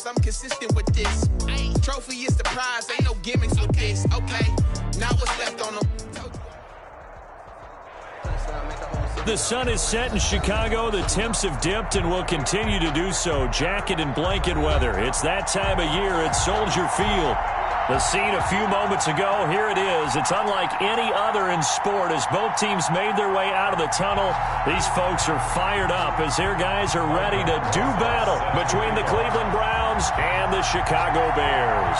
I'm consistent with this. Trophy is the prize, ain't no gimmicks with this. Okay, now what's left on them? The sun is set in Chicago. The temps have dipped and will continue to do so. Jacket and blanket weather. It's that time of year at Soldier Field. The scene a few moments ago, here it is. It's unlike any other in sport as both teams made their way out of the tunnel. These folks are fired up as their guys are ready to do battle between the Cleveland Browns and the Chicago Bears.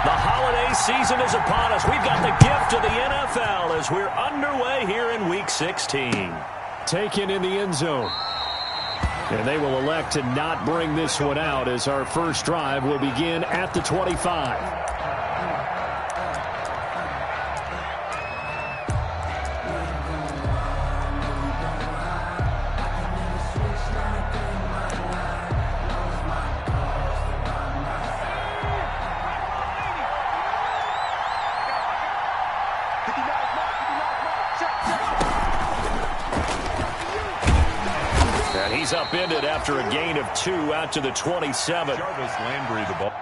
The holiday season is upon us. We've got the gift of the NFL as we're underway here in Week 16. Taken in the end zone. And they will elect to not bring this one out as our first drive will begin at the 25. He's upended after a gain of 2 out to the 27. Jarvis Landry the ball.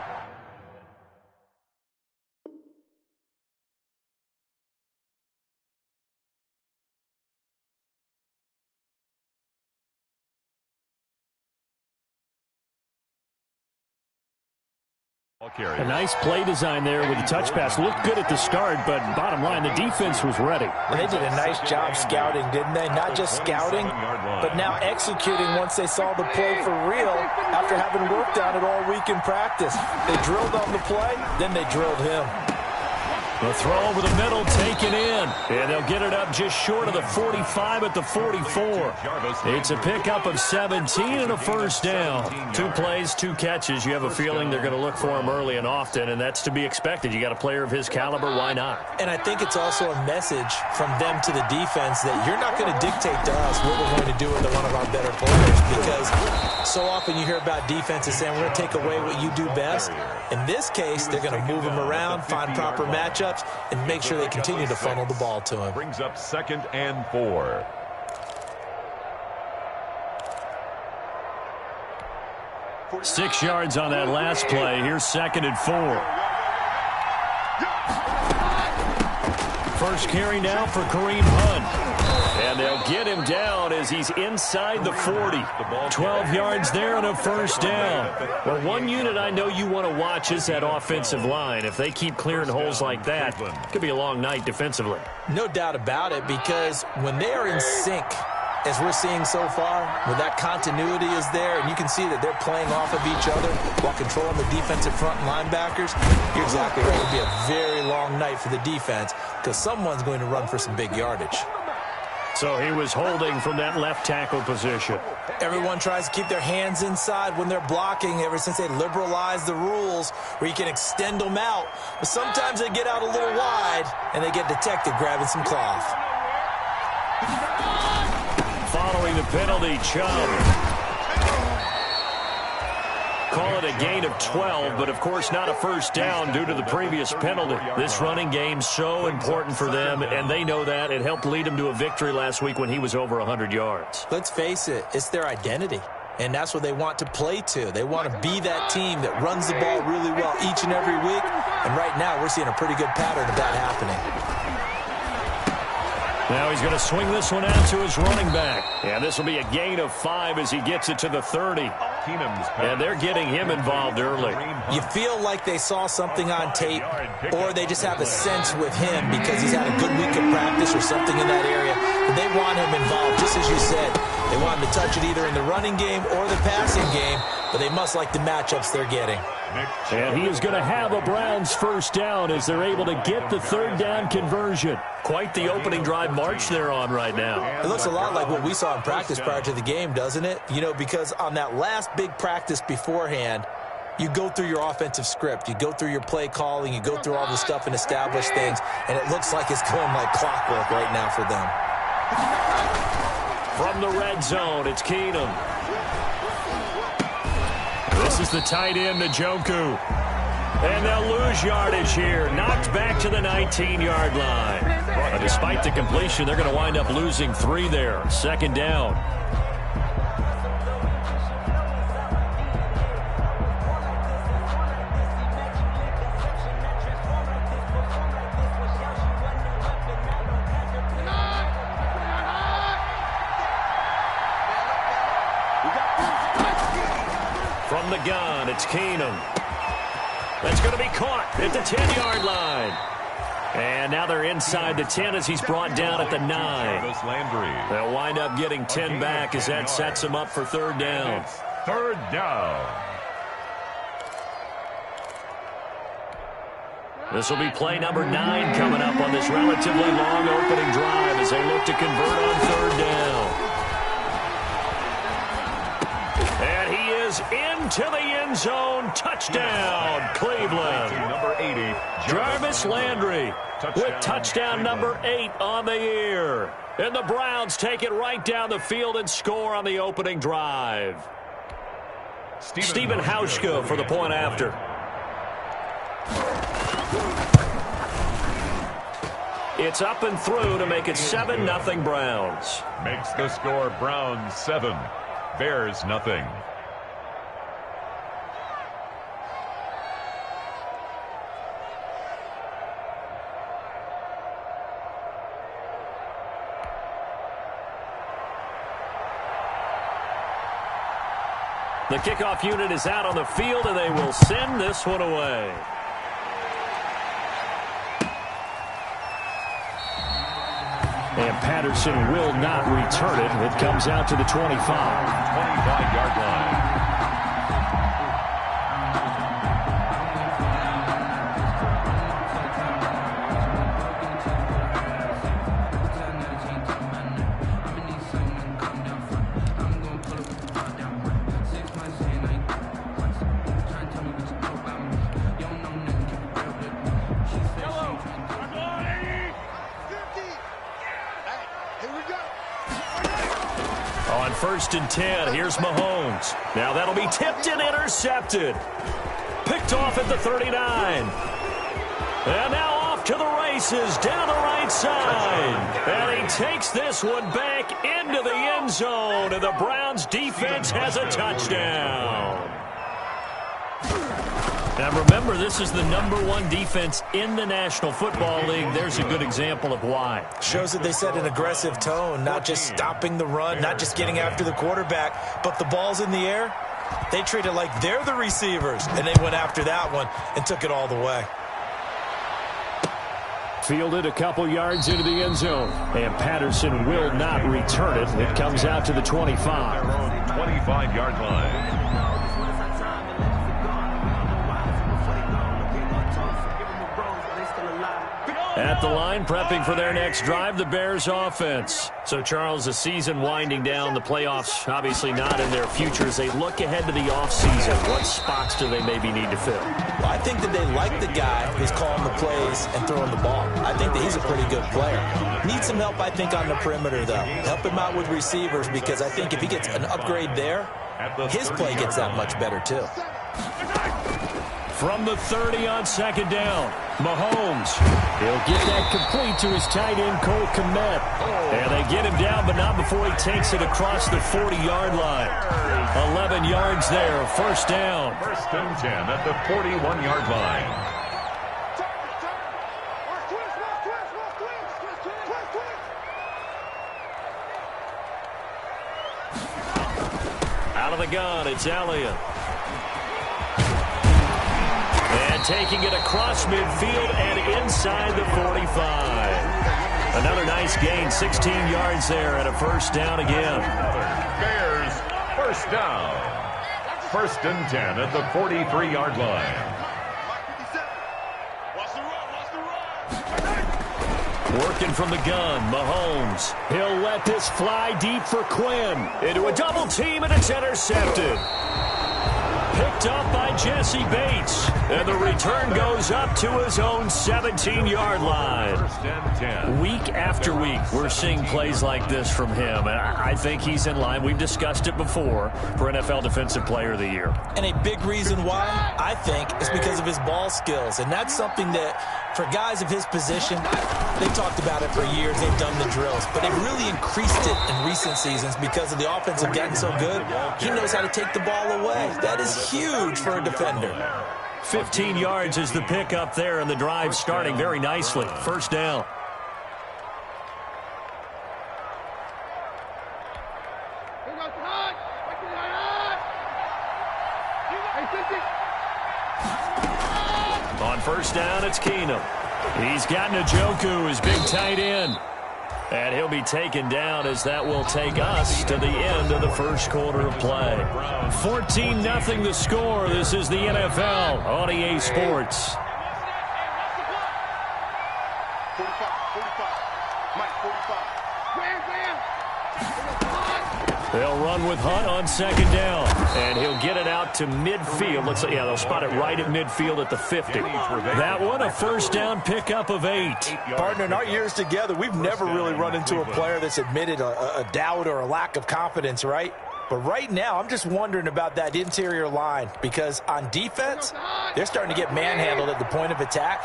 A nice play design there with the touch pass. Looked good at the start, but bottom line, the defense was ready. And they did a nice job scouting, didn't they? Not just scouting, but now executing once they saw the play for real after having worked on it all week in practice. They drilled on the play, then they drilled him. The throw over the middle taken in, and they'll get it up just short of the 45 at the 44. It's a pickup of 17 and a first down. 2 plays, 2 catches. You have a feeling they're going to look for him early and often, and that's to be expected. You got a player of his caliber, why not? And I think it's also a message from them to the defense that you're not going to dictate to us what we're going to do with one of our better players, because so often you hear about defenses saying we're going to take away what you do best. In this case, they're going to move him around, find proper matchups, and make sure they continue to funnel the ball to him. Brings up 2nd and 4. Six yards on that last play. Here's 2nd and 4. First carry now for Kareem Hunt. And they'll get him down as he's inside the 40. 12 yards there and a first down. Well, one unit I know you want to watch is that offensive line. If they keep clearing holes like that, it could be a long night defensively. No doubt about it, because when they are in sync, as we're seeing so far, where that continuity is there, and you can see that they're playing off of each other while controlling the defensive front linebackers, you're exactly right. It'll be a very long night for the defense because someone's going to run for some big yardage. So he was holding from that left tackle position. Everyone tries to keep their hands inside when they're blocking ever since they liberalized the rules where you can extend them out. But sometimes they get out a little wide and they get detected grabbing some cloth. Following the penalty, Chubb. Call it a gain of 12, but of course not a first down due to the previous penalty. This running game so important for them, and they know that. It helped lead them to a victory last week when he was over 100 yards. Let's face it, it's their identity, and that's what they want to play to. They want to be that team that runs the ball really well each and every week, and right now we're seeing a pretty good pattern of that happening. Now he's going to swing this one out to his running back. And this will be a gain of 5 as he gets it to the 30. And they're getting him involved early. You feel like they saw something on tape, or they just have a sense with him because he's had a good week of practice or something in that area. But they want him involved, just as you said. They want him to touch it either in the running game or the passing game, but they must like the matchups they're getting. And he is going to have a Browns first down as they're able to get the third down conversion. Quite the opening drive march they're on right now. It looks a lot like what we saw in practice prior to the game, doesn't it? You know, because on that last big practice beforehand, you go through your offensive script, you go through your play calling, you go through all the stuff and establish things, and it looks like it's going like clockwork right now for them. From the red zone, it's Keenum. This is the tight end, Njoku. And they'll lose yardage here. Knocked back to the 19-yard line. But despite the completion, they're going to wind up losing 3 there. Second down. From the gun, it's Keenum. That's going to be caught at the 10-yard line. And now they're inside the 10 as he's brought down at the 9. Jarvis Landry. They'll wind up getting 10 back as that sets him up for third down. It's third down. This will be play number 9 coming up on this relatively long opening drive as they look to convert on third down. And he is into the end zone. Touchdown, Cleveland. Number 80, Jarvis Landry with touchdown number 8 on the year. And the Browns take it right down the field and score on the opening drive. Stephen Hauschka for the point after. It's up and through to make it 7-0 Browns. Makes the score Browns 7, Bears nothing. The kickoff unit is out on the field, and they will send this one away. And Patterson will not return it. It comes out to the 25. 25-yard line. First and 10. Here's Mahomes. Now that'll be tipped and intercepted. Picked off at the 39. And now off to the races down the right side. And he takes this one back into the end zone. And the Browns defense has a touchdown. Now remember, this is the #1 defense in the National Football League. There's a good example of why. Shows that they set an aggressive tone, not just stopping the run, not just getting after the quarterback, but the ball's in the air. They treat it like they're the receivers, and they went after that one and took it all the way. Fielded a couple yards into the end zone, and Patterson will not return it. It comes out to the 25. 25-yard line. At the line, prepping for their next drive, the Bears offense. So, Charles, the season winding down, the playoffs obviously not in their future. As they look ahead to the offseason, what spots do they maybe need to fill? Well, I think that they like the guy who's calling the plays and throwing the ball. I think that he's a pretty good player. Needs some help, I think, on the perimeter, though. Help him out with receivers, because I think if he gets an upgrade there, his play gets that much better, too. From the 30 on second down, Mahomes. He'll get that complete to his tight end, Cole Kmet. And they get him down, but not before he takes it across the 40-yard line. 11 yards there, first down. First and 10 at the 41-yard line. Out of the gun, it's Elliott. And taking it across midfield and inside the 45. Another nice gain, 16 yards there and a first down again. Bears, first down. First and 10 at the 43-yard line. Working from the gun, Mahomes. He'll let this fly deep for Quinn. Into a double team, and it's intercepted. Picked up by Jesse Bates. And the return goes up to his own 17-yard line. First and 10. Week after week, we're seeing plays like this from him. And I think he's in line. We've discussed it before for NFL Defensive Player of the Year. And a big reason why, I think, is because of his ball skills. And that's something that, for guys of his position, they've talked about it for years. They've done the drills. But they've really increased it in recent seasons because of the offense have gotten so good. He knows how to take the ball away. That is huge for a defender. 15 yards is the pickup there, and the drive starting very nicely. First down. On first down, it's Keenum. He's got Njoku, his big tight end. And he'll be taken down as that will take us to the end of the first quarter of play. 14-0 the score. This is the NFL on EA Sports. They'll run with Hunt on second down, and he'll get it out to midfield. Looks like, yeah, they'll spot it right at midfield at the 50. That one, a first down pickup of 8. Partner, in our years together, we've never really run into a player that's admitted a doubt or a lack of confidence, right? But right now, I'm just wondering about that interior line, because on defense, they're starting to get manhandled at the point of attack.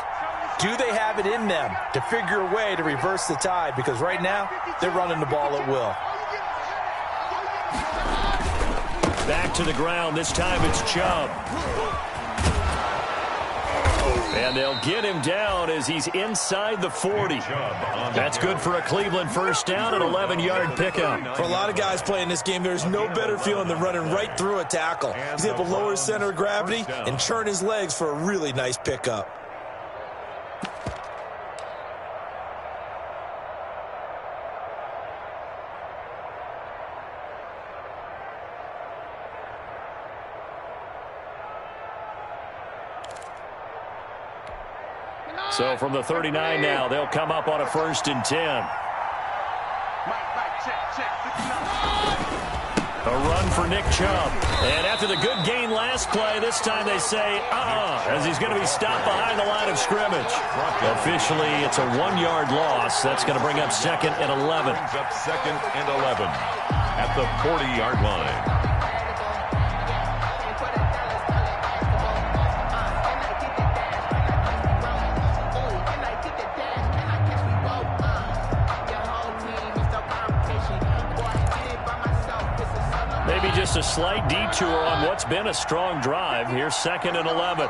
Do they have it in them to figure a way to reverse the tide? Because right now, they're running the ball at will. Back to the ground. This time it's Chubb. And they'll get him down as he's inside the 40. That's good for a Cleveland first down, an 11-yard pickup. For a lot of guys playing this game, there's no better feeling than running right through a tackle. He's able to lower his center of gravity and churn his legs for a really nice pickup. So from the 39 now, they'll come up on a 1st and 10. A run for Nick Chubb. And after the good gain last play, this time they say, as he's going to be stopped behind the line of scrimmage. Officially, it's a 1-yard loss. That's going to bring up 2nd and 11. Up 2nd and 11 at the 40-yard line. Maybe just a slight detour on what's been a strong drive. Here's 2nd and 11.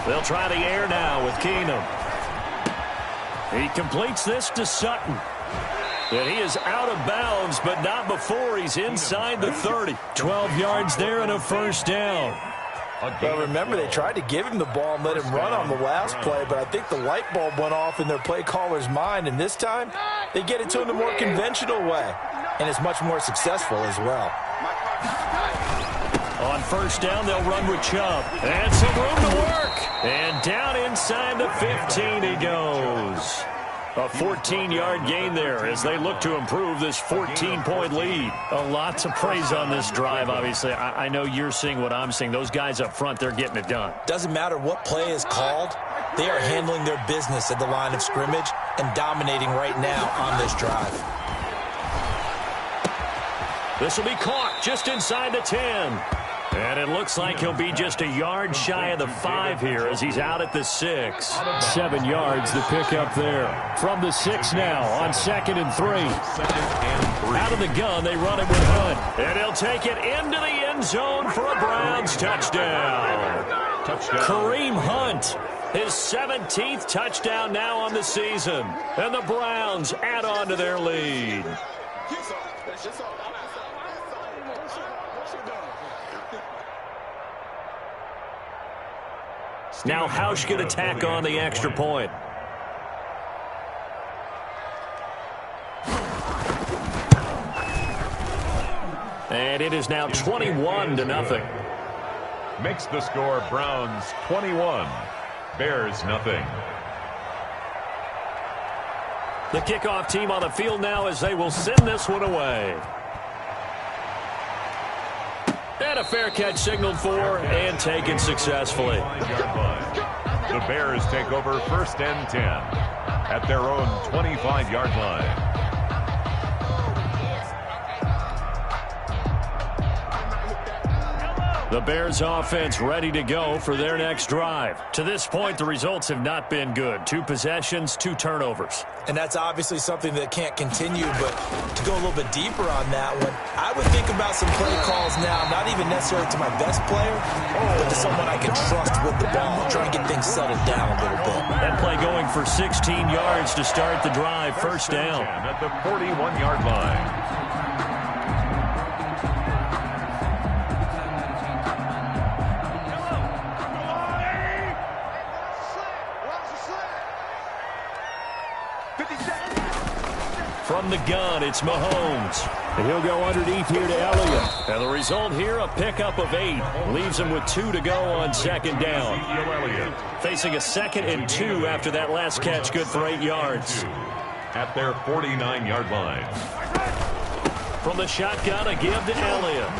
They'll try the air now with Keenum. He completes this to Sutton. And he is out of bounds, but not before he's inside the 30. 12 yards there and a first down. Well, remember, they tried to give him the ball and let him run on the last play, but I think the light bulb went off in their play caller's mind, and this time they get it to him the more conventional way, and it's much more successful as well. On first down, they'll run with Chubb. And some room to work. And down inside the 15 he goes. A 14-yard gain there as they look to improve this 14-point lead. A lot to praise on this drive, obviously. I know you're seeing what I'm seeing. Those guys up front, they're getting it done. Doesn't matter what play is called. They are handling their business at the line of scrimmage and dominating right now on this drive. This will be caught just inside the 10. And it looks like he'll be just a yard shy of the 5 here as he's out at the 6. 7 yards the pickup there. From the 6 now on 2nd and 3. Out of the gun, they run it with Hunt. And he'll take it into the end zone for a Browns touchdown. Kareem Hunt, his 17th touchdown now on the season. And the Browns add on to their lead. Now Hausch can attack on the extra point. And it is now 21-0. Makes the score Browns 21, Bears nothing. The kickoff team on the field now as they will send this one away. And a fair catch signaled for and taken successfully. The Bears take over 1st and 10 at their own 25-yard line. The Bears offense ready to go for their next drive. To this point, the results have not been good. 2 possessions, 2 turnovers. And that's obviously something that can't continue, but to go a little bit deeper on that one, I would think about some play calls now, not even necessarily to my best player, but to someone I can trust with the ball, try and get things settled down a little bit. That play going for 16 yards to start the drive, first down. At the 41-yard line. From the gun, it's Mahomes. And he'll go underneath here to Elliott. And the result here, a pickup of 8. Leaves him with 2 to go on second down. Facing a 2nd and 2 after that last catch, good for 8 yards. At their 49-yard line. From the shotgun, a give to Elliott.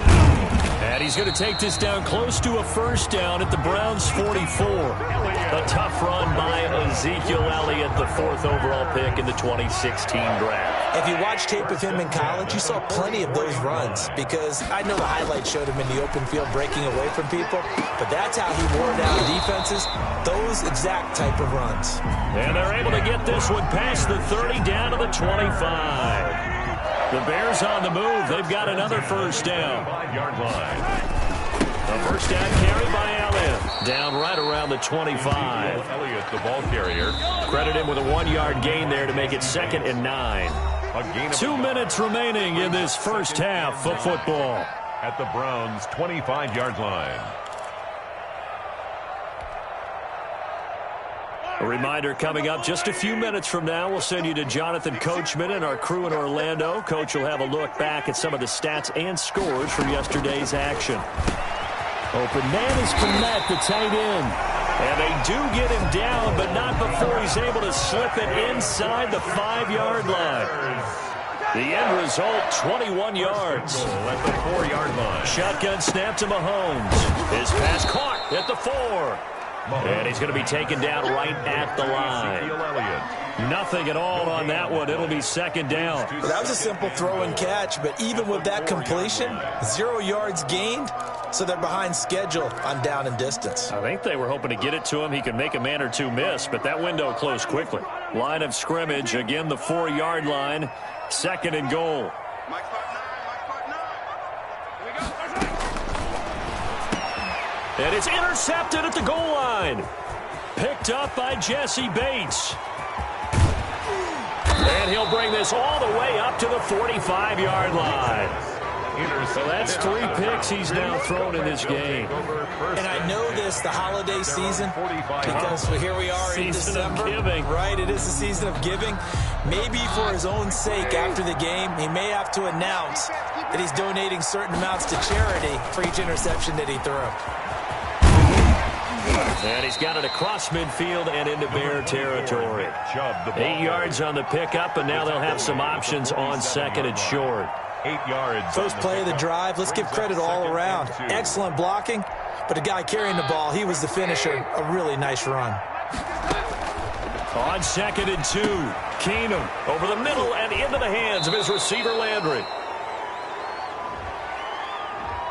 And he's going to take this down close to a first down at the Browns' 44. A tough run by Ezekiel Elliott, the 4th overall pick in the 2016 draft. If you watch tape of him in college, you saw plenty of those runs because I know the highlights showed him in the open field breaking away from people, but that's how he wore down defenses, those exact type of runs. And they're able to get this one past the 30 down to the 25. The Bears on the move. They've got another first down. 5-yard line. A first down carry by Elliott. Down right around the 25. Elliott, the ball carrier. Credit him with a 1-yard gain there to make it 2nd and 9. 2 minutes remaining in this first half of football. At the Browns' 25-yard line. A reminder coming up just a few minutes from now, we'll send you to Jonathan Coachman and our crew in Orlando. Coach will have a look back at some of the stats and scores from yesterday's action. Open man is Kmet, the tight end. And they do get him down, but not before he's able to slip it inside the 5-yard line. The end result, 21 yards. At the 4-yard line. Shotgun snap to Mahomes. His pass caught at the 4. And he's going to be taken down right at the line. Nothing at all on that one. It'll be 2nd down. That was a simple throw and catch, but even with that completion, 0 yards gained, so they're behind schedule on down and distance. I think they were hoping to get it to him. He could make a man or two miss, but that window closed quickly. Line of scrimmage, again the 4-yard line, 2nd and goal. And it's intercepted at the goal line. Picked up by Jesse Bates. And he'll bring this all the way up to the 45-yard line. So that's 3 picks he's now thrown in this game. And I know this, the holiday season, because here we are in December. Giving. Right, it is the season of giving. Maybe for his own sake after the game, he may have to announce that he's donating certain amounts to charity for each interception that he threw. And he's got it across midfield and into Bear territory. 8 yards on the pickup, and now they'll have some options on 2nd and short. 8 yards. First play of the drive. Let's give credit all around. Excellent blocking, but the guy carrying the ball, he was the finisher. A really nice run. On 2nd and 2, Keenum over the middle and into the hands of his receiver Landry.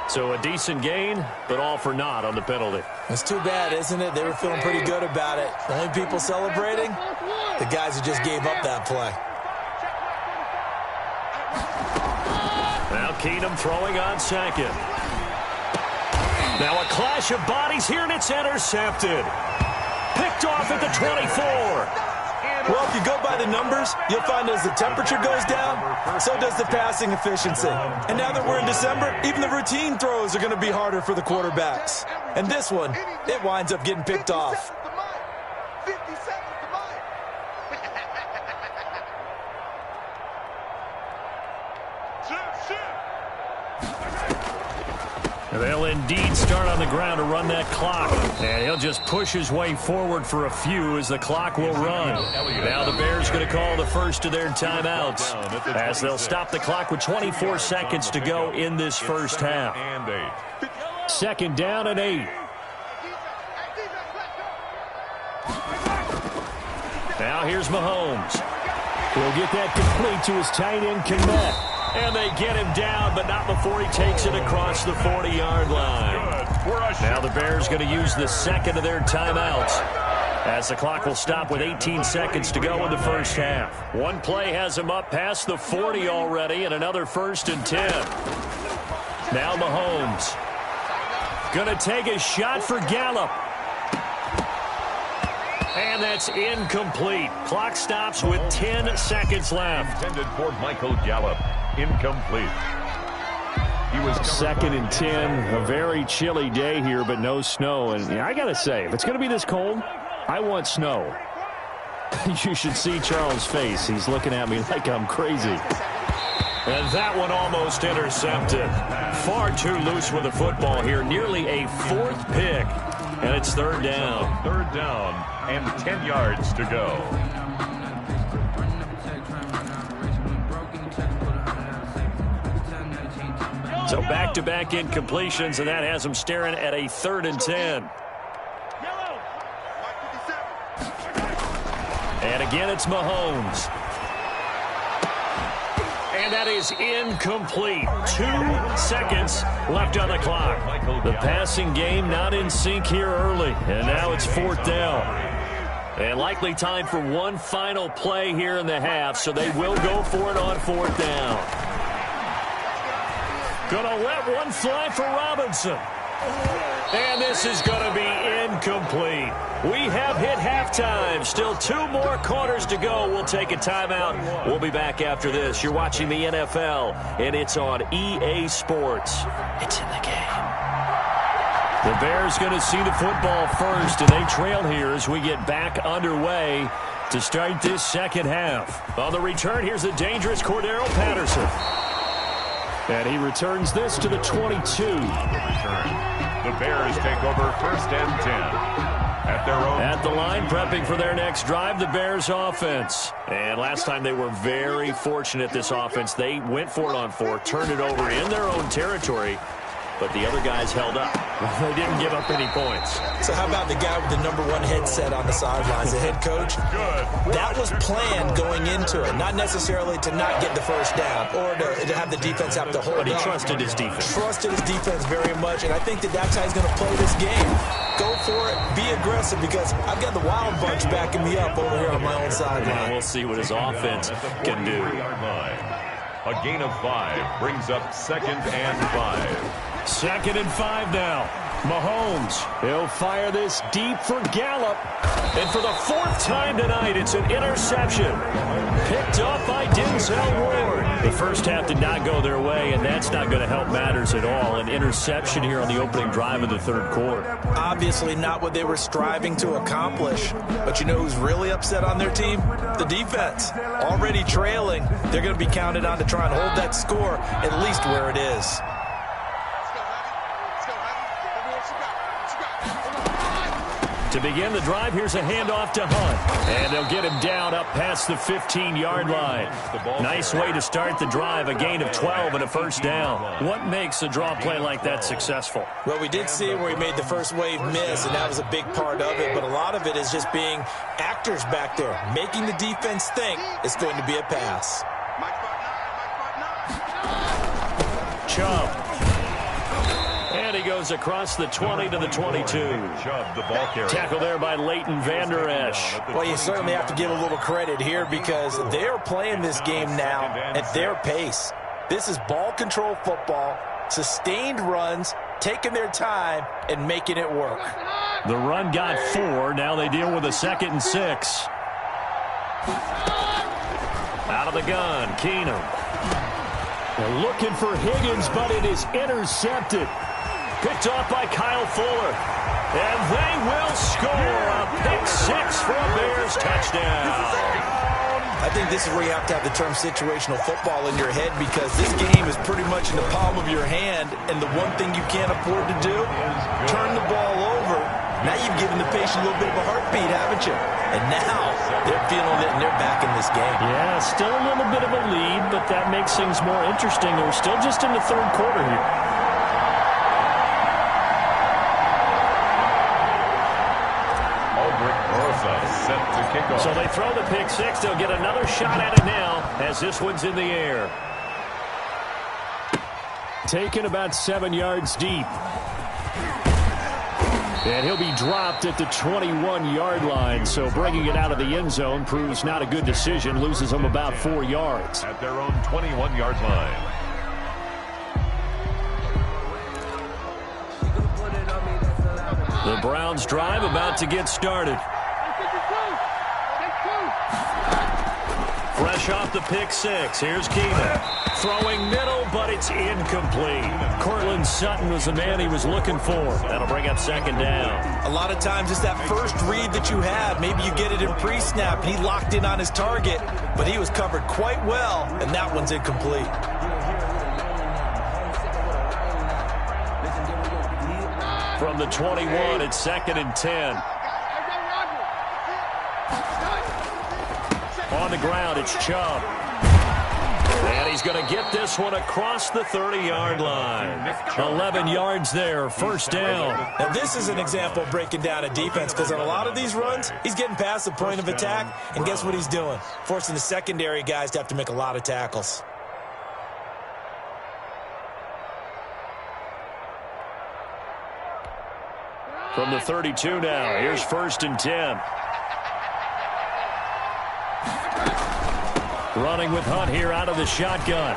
So a decent gain, but all for naught on the penalty. It's too bad, isn't it? They were feeling pretty good about it. The only people celebrating, the guys who just gave up that play. Now Keenum throwing on 2nd. Now a clash of bodies here, and it's intercepted. Picked off at the 24. Well, if you go by the numbers, you'll find as the temperature goes down, so does the passing efficiency. And now that we're in December, even the routine throws are going to be harder for the quarterbacks. And this one, it winds up getting picked off. They'll indeed start on the ground to run that clock. And he'll just push his way forward for a few as the clock will run. Now the Bears going to call the first of their timeouts as they'll stop the clock with 24 seconds to go in this first half. 2nd down and 8. Now here's Mahomes. He'll get that complete to his tight end, Kmet. And they get him down, but not before he takes it across the 40-yard line. Now the Bears going to use the 2nd of their timeouts as the clock will stop with 18 seconds to go in the first half. One play has him up past the 40 already, and another 1st and 10. Now Mahomes going to take a shot for Gallup. And that's incomplete. Clock stops with 10 seconds left. Intended for Michael Gallup. Incomplete. He was 2nd and 10. A very chilly day here, but no snow. And I got to say, if it's going to be this cold, I want snow. You should see Charles' face. He's looking at me like I'm crazy. And that one almost intercepted. Far too loose with the football here. Nearly a 4th pick. And it's 3rd down. 3rd down and 10 yards to go. So back-to-back incompletions, and that has them staring at a 3rd and 10. And again, it's Mahomes. And that is incomplete. 2 seconds left on the clock. The passing game not in sync here early. And now it's 4th down. And likely time for one final play here in the half, so they will go for it on 4th down. Gonna let one fly for Robinson. And this is going to be incomplete. We have hit halftime. Still 2 more quarters to go. We'll take a timeout. We'll be back after this. You're watching the NFL, and it's on EA Sports. It's in the game. The Bears going to see the football first, and they trail here as we get back underway to start this second half. On the return, here's the dangerous Cordero Patterson. And he returns this to the 22. The Bears take over 1st and 10. At their own. At the line, prepping for their next drive, the Bears offense. And last time they were very fortunate, this offense. They went for it on 4, turned it over in their own territory, but the other guys held up. They didn't give up any points. So how about the guy with the #1 headset on the sidelines, the head coach? That was planned going into it, not necessarily to not get the first down or to have the defense have to hold But he up. trusted his defense. Trusted his defense very much, and I think that's how he's going to play this game. Go for it, be aggressive, because I've got the Wild Bunch backing me up over here on my own sideline. We'll see what his offense can do. A gain of 5 brings up 2nd and 5. 2nd and 5 now. Mahomes, he'll fire this deep for Gallup. And for the 4th time tonight, it's an interception. Picked up by Denzel Ward. The first half did not go their way, and that's not going to help matters at all. An interception here on the opening drive of the 3rd quarter. Obviously not what they were striving to accomplish. But you know who's really upset on their team? The defense. Already trailing. They're going to be counted on to try and hold that score at least where it is. To begin the drive, here's a handoff to Hunt. And they'll get him down up past the 15-yard line. Nice way to start the drive, a gain of 12 and a 1st down. What makes a draw play like that successful? Well, we did see where he made the first wave miss, and that was a big part of it. But a lot of it is just being actors back there, making the defense think it's going to be a pass. Chubb. And he goes across the 20 to the 22. Tackle there by Leighton Vander Esch. Well, you certainly have to give a little credit here because they're playing this game now at their pace. This is ball control football, sustained runs, taking their time, and making it work. The run got 4. Now they deal with a 2nd and 6. Out of the gun, Keenum. They're looking for Higgins, but it is intercepted. Picked off by Kyle Fuller. And they will score a pick 6 for a Bears touchdown. I think this is where you have to have the term situational football in your head because this game is pretty much in the palm of your hand, and the one thing you can't afford to do, turn the ball over. Now you've given the patient a little bit of a heartbeat, haven't you? And now they're feeling it, and they're back in this game. Yeah, still a little bit of a lead, but that makes things more interesting. We're still just in the 3rd quarter here. Set to kick off. So they throw the pick 6. They'll get another shot at it now as this one's in the air. Taken about 7 yards deep. And he'll be dropped at the 21-yard line. So bringing it out of the end zone proves not a good decision. Loses them about 4 yards. At their own 21-yard line. The Browns drive about to get started. Fresh off the pick six, here's Keenum. Throwing middle, but it's incomplete. Courtland Sutton was the man he was looking for. That'll bring up second down. A lot of times it's that first read that you have. Maybe you get it in pre-snap. He locked in on his target, but he was covered quite well, and that one's incomplete. From the 21, it's 2nd and 10. On the ground, it's Chubb. And he's going to get this one across the 30-yard line. 11 yards there, first down. Now, this is an example of breaking down a defense, because on a lot of these runs, he's getting past the point of attack, and guess what he's doing? Forcing the secondary guys to have to make a lot of tackles. From the 32 now, here's 1st and 10. Running with Hunt here out of the shotgun.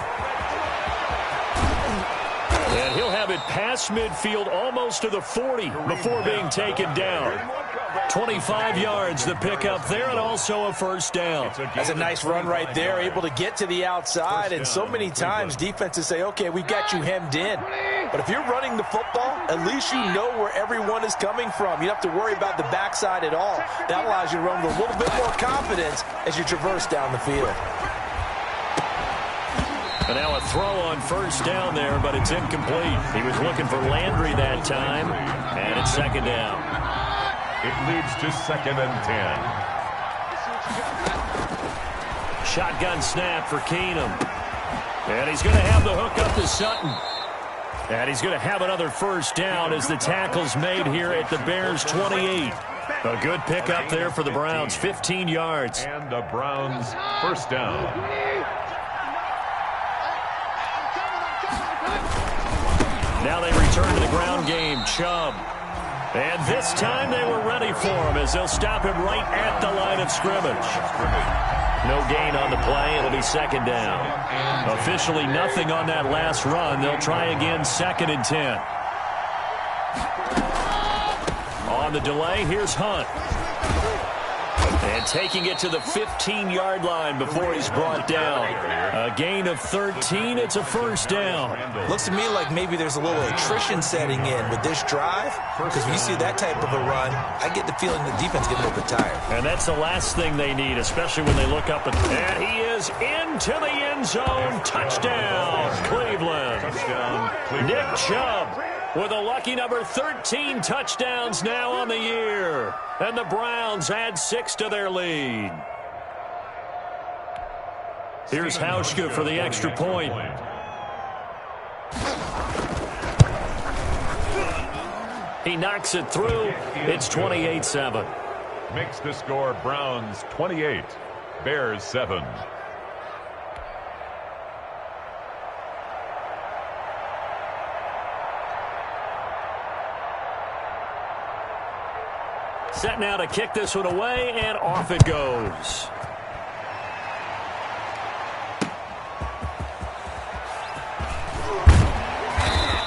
And he'll have it past midfield almost to the 40 before being taken down. 25 yards the pickup there, and also a first down. That's a nice run right there, able to get to the outside. And so many times defenses say, okay, we've got you hemmed in. But if you're running the football, at least you know where everyone is coming from. You don't have to worry about the backside at all. That allows you to run with a little bit more confidence as you traverse down the field. And now a throw on first down there, but it's incomplete. He was looking for Landry that time, and it's second down. It leads to 2nd and 10. Shotgun snap for Keenum. And he's going to have the hook up to Sutton. And he's going to have another first down as the tackle's made here at the Bears' 28. A good pickup there for the Browns, 15 yards. And the Browns first down. Now they return to the ground game. Chubb. And this time they were ready for him as they'll stop him right at the line of scrimmage. No gain on the play. It'll be second down. Officially nothing on that last run. They'll try again, 2nd and 10. On the delay, here's Hunt. And taking it to the 15-yard line before he's brought down. A gain of 13. It's a first down. Looks to me like maybe there's a little attrition setting in with this drive, because when you see that type of a run, I get the feeling the defense getting a little bit tired. And that's the last thing they need, especially when they look up. And he is into the end zone. Touchdown, Cleveland. Nick Chubb with a lucky number 13 touchdowns now on the year. And the Browns add 6 to their lead. Here's Hauschka for the extra point. He knocks it through. It's 28-7. Makes the score Browns 28, Bears 7. Set now to kick this one away, and off it goes.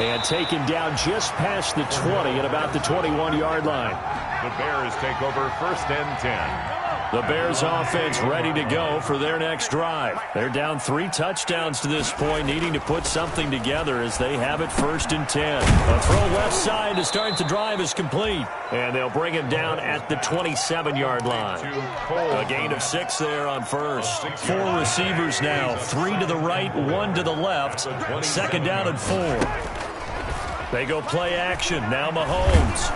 And taken down just past the 20 at about the 21-yard line. The Bears take over 1st and 10. The Bears offense ready to go for their next drive. They're down 3 touchdowns to this point, needing to put something together as they have it 1st and 10. A throw left side to start the drive is complete. And they'll bring him down at the 27-yard line. A gain of 6 there on first. 4 receivers now, 3 to the right, 1 to the left. 2nd down and 4. They go play action. Now Mahomes.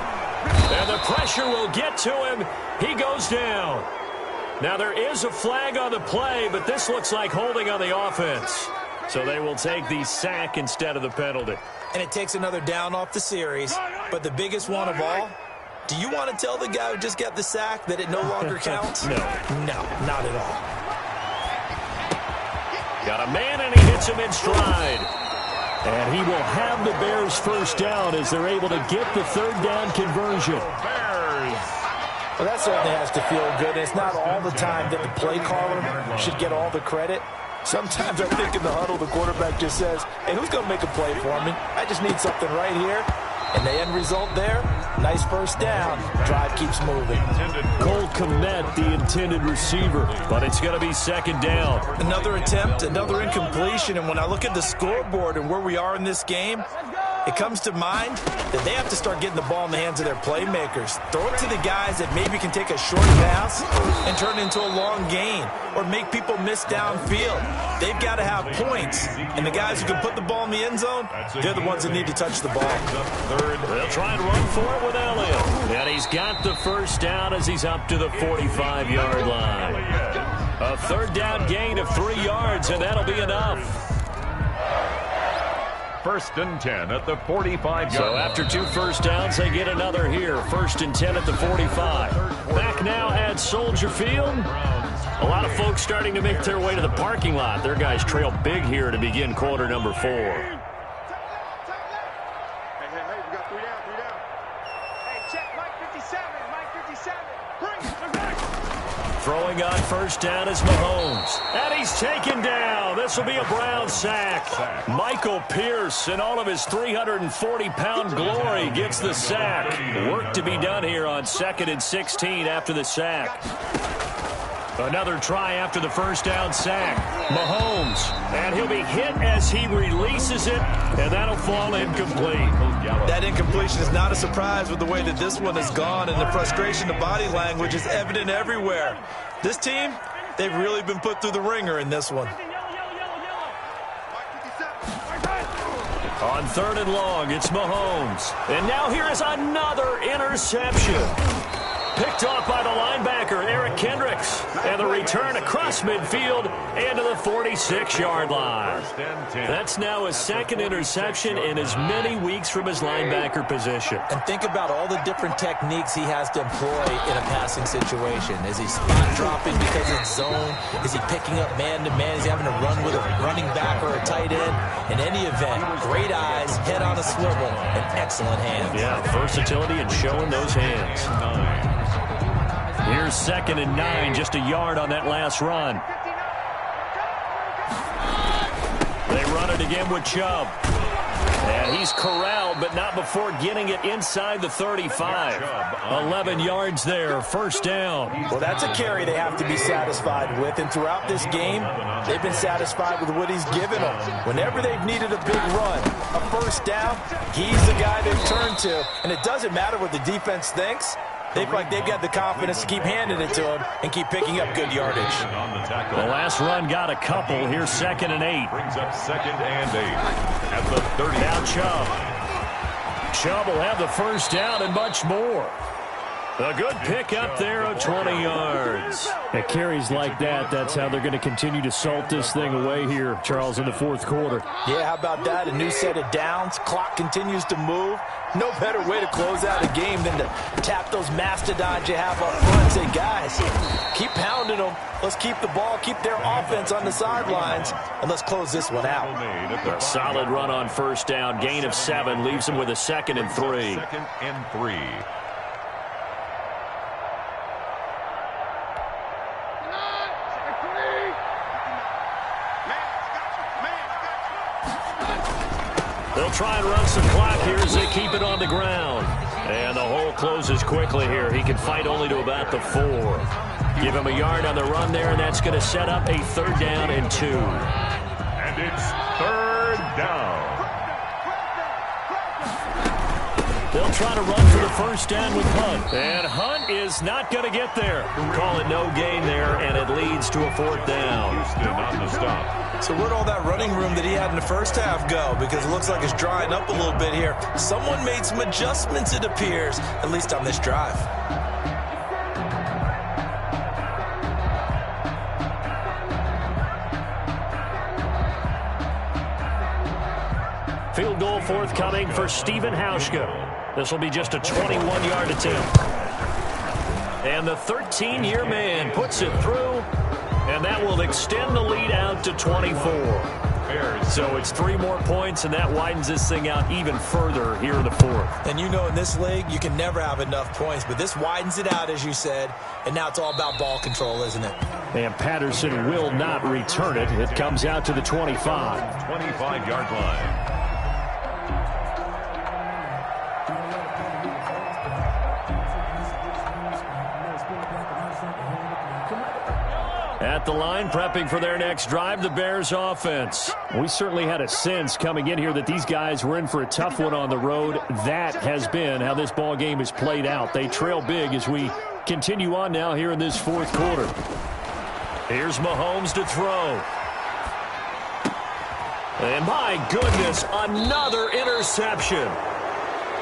And the pressure will get to him. He goes down. Now there is a flag on the play, but this looks like holding on the offense. So they will take the sack instead of the penalty. And it takes another down off the series. But the biggest one of all, do you want to tell the guy who just got the sack that it no longer counts? No. No, not at all. Got a man, and he hits him in stride. And he will have the Bears first down as they're able to get the 3rd down conversion. Well, that certainly has to feel good. It's not all the time that the play caller should get all the credit. Sometimes I think in the huddle, the quarterback just says, hey, who's going to make a play for me? I just need something right here. And the end result there, Nice first down. Drive keeps moving. Cole Kmet, the intended receiver, but it's going to be second down. Another attempt, another incompletion, and when I look at the scoreboard and where we are in this game, it comes to mind that they have to start getting the ball in the hands of their playmakers. Throw it to the guys that maybe can take a short pass and turn it into a long gain or make people miss downfield. They've got to have points, and the guys who can put the ball in the end zone, they're the ones that need to touch the ball. They'll try and run for it with Elliott. And he's got the first down as he's up to the 45-yard line. A third down gain of 3 yards, and that'll be enough. First and 10 at the 45-yard line. So after 2 first downs, they get another here. First and 10 at the 45. Back now at Soldier Field. A lot of folks starting to make their way to the parking lot. Their guys trail big here to begin quarter number 4. Hey, we got 3 down. Hey, check, Mike 57, Throwing on first down is Mahomes. And he's taken down. This will be a Brown sack. Michael Pierce, in all of his 340-pound glory, gets the sack. Work to be done here on 2nd and 16 after the sack. Another try after the first down sack. Mahomes, and he'll be hit as he releases it, and that'll fall incomplete. That incompletion is not a surprise with the way that this one has gone, and the frustration, the body language is evident everywhere. This team, they've really been put through the ringer in this one. On 3rd and long, it's Mahomes. And now here is another interception. Picked off by the linebacker, Eric Kendricks. And the return across midfield and to the 46-yard line. That's now his 2nd interception in as many weeks from his linebacker position. And think about all the different techniques he has to employ in a passing situation. Is he spot dropping because it's zone? Is he picking up man-to-man? Is he having to run with a running back or a tight end? In any event, great eyes, head on a swivel, and excellent hands. Yeah, versatility and showing those hands. Here's 2nd and 9, just a yard on that last run. They run it again with Chubb. And he's corralled, but not before getting it inside the 35. 11 yards there, first down. Well, that's a carry they have to be satisfied with. And throughout this game, they've been satisfied with what he's given them. Whenever they've needed a big run, a first down, he's the guy they've turned to. And it doesn't matter what the defense thinks. They feel like they've got the confidence to keep handing it to him and keep picking up good yardage. The last run got a couple. Here's 2nd and 8. Brings up 2nd and 8 at the 30. Now Chubb. Chubb will have the first down and much more. A good pick up there of 20 yards. At carries like that, that's how they're going to continue to salt this thing away here, Charles, in the 4th quarter. Yeah, how about that? A new set of downs. Clock continues to move. No better way to close out a game than to tap those mastodons you have up front and say, guys, keep pounding them. Let's keep the ball, keep their offense on the sidelines, and let's close this one out. A solid run on first down. Gain of 7 leaves them with a 2nd and 3. 2nd and 3. They'll try and run some clock here as they keep it on the ground. And the hole closes quickly here. He can fight only to about the 4. Give him a yard on the run there, and that's going to set up a 3rd down and 2. And it's 3rd down. They'll try to run for the first down with Hunt. And Hunt is not going to get there. Call it no gain there, and it leads to a 4th down. Houston on the stop. So where'd all that running room that he had in the first half go? Because it looks like it's drying up a little bit here. Someone made some adjustments, it appears, at least on this drive. Field goal forthcoming for Stephen Hauschka. This will be just a 21-yard attempt. And the 13-year man puts it through, and that will extend the lead out to 24. So it's 3 more points, and that widens this thing out even further here in the 4th. And you know in this league, you can never have enough points, but this widens it out, as you said, and now it's all about ball control, isn't it? And Patterson will not return it. It comes out to the 25. 25-yard line. At the line, prepping for their next drive, the Bears offense. We certainly had a sense coming in here that these guys were in for a tough one on the road. That has been how this ball game has played out. They trail big as we continue on now here in this fourth quarter. Here's Mahomes to throw. And my goodness, another interception.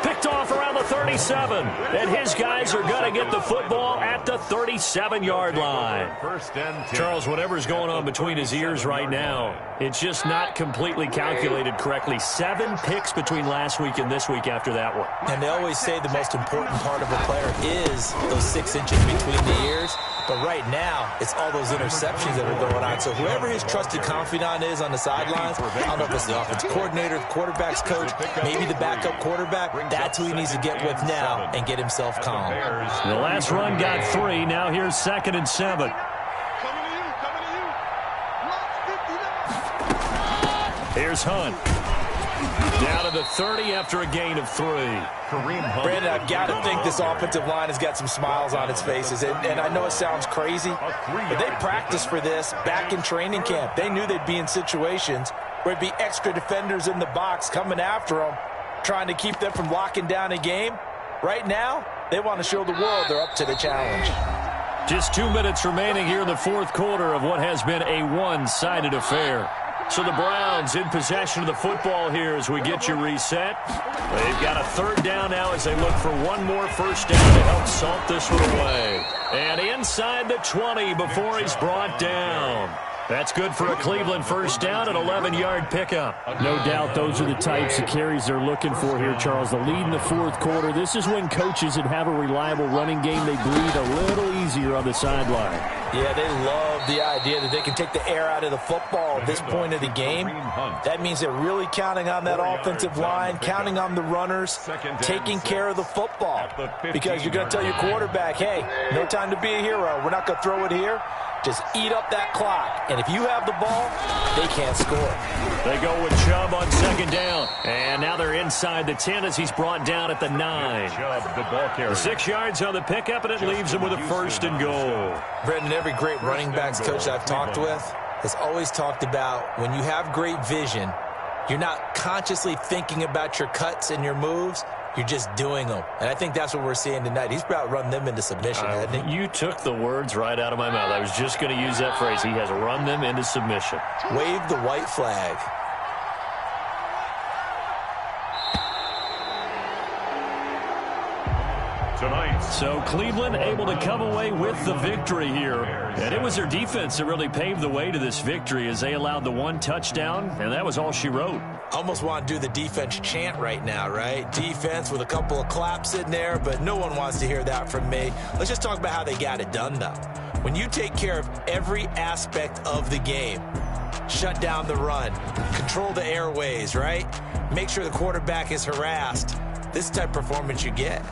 Picked off around the 37. And his guys are going to get the football at the 37-yard line. Charles, whatever's going on between his ears right now, it's just not completely calculated correctly. 7 picks between last week and this week after that one. And they always say the most important part of a player is those 6 inches between the ears. But right now, it's all those interceptions that are going on. So whoever his trusted confidant is on the sidelines, I don't know if it's the offensive coordinator, the quarterback's coach, maybe the backup quarterback, that's who he needs to get with now and get himself calm. The last run got 3. Now here's 2nd and 7. Here's Hunt. Down to the 30 after a gain of 3. Brandon, I've got to think this offensive line has got some smiles on its faces. And I know it sounds crazy, but they practiced for this back in training camp. They knew they'd be in situations where it'd be extra defenders in the box coming after them, trying to keep them from locking down a game. Right now, they want to show the world they're up to the challenge. Just 2 minutes remaining here in the fourth quarter of what has been a one-sided affair. So the Browns in possession of the football here as we get you reset. They've got a 3rd down now as they look for one more first down to help salt this one away. And inside the 20 before he's brought down. That's good for a Cleveland first down, an 11-yard pickup. No doubt those are the types of carries they're looking for here, Charles. The lead in the fourth quarter. This is when coaches that have a reliable running game, they breathe a little easier on the sideline. Yeah, they love the idea that they can take the air out of the football at this point of the game. That means they're really counting on that offensive line, counting on the runners, taking care of the football. Because you're going to tell your quarterback, hey, no time to be a hero. We're not going to throw it here. Just eat up that clock. And if you have the ball, they can't score. They go with Chubb on 2nd down. And now they're inside the 10 as he's brought down at the 9. 6 yards on the pickup, and it leaves him with a 1st and goal. Brendan, every great running backs coach I've talked with has always talked about when you have great vision, you're not consciously thinking about your cuts and your moves. You're just doing them. And I think that's what we're seeing tonight. He's about run them into submission, hasn't he? You took the words right out of my mouth. I was just going to use that phrase. He has run them into submission. Wave the white flag. Tonight. So Cleveland able to come away with the victory here. And it was their defense that really paved the way to this victory as they allowed the 1 touchdown, and that was all she wrote. Almost want to do the defense chant right now, right? Defense with a couple of claps in there, but no one wants to hear that from me. Let's just talk about how they got it done, though. When you take care of every aspect of the game, shut down the run, control the airways, right? Make sure the quarterback is harassed. This type of performance you get.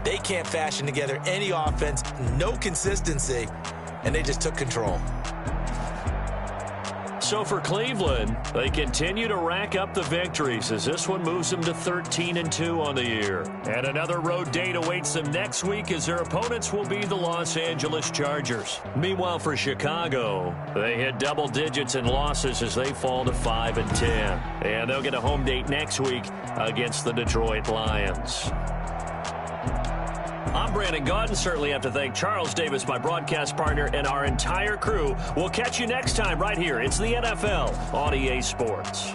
They can't fashion together any offense, no consistency, and they just took control. So for Cleveland, they continue to rack up the victories as this one moves them to 13-2 on the year. And another road date awaits them next week as their opponents will be the Los Angeles Chargers. Meanwhile, for Chicago, they hit double digits in losses as they fall to 5-10. And they'll get a home date next week against the Detroit Lions. I'm Brandon Gaudin. Certainly have to thank Charles Davis, my broadcast partner, and our entire crew. We'll catch you next time right here. It's the NFL on EA Sports.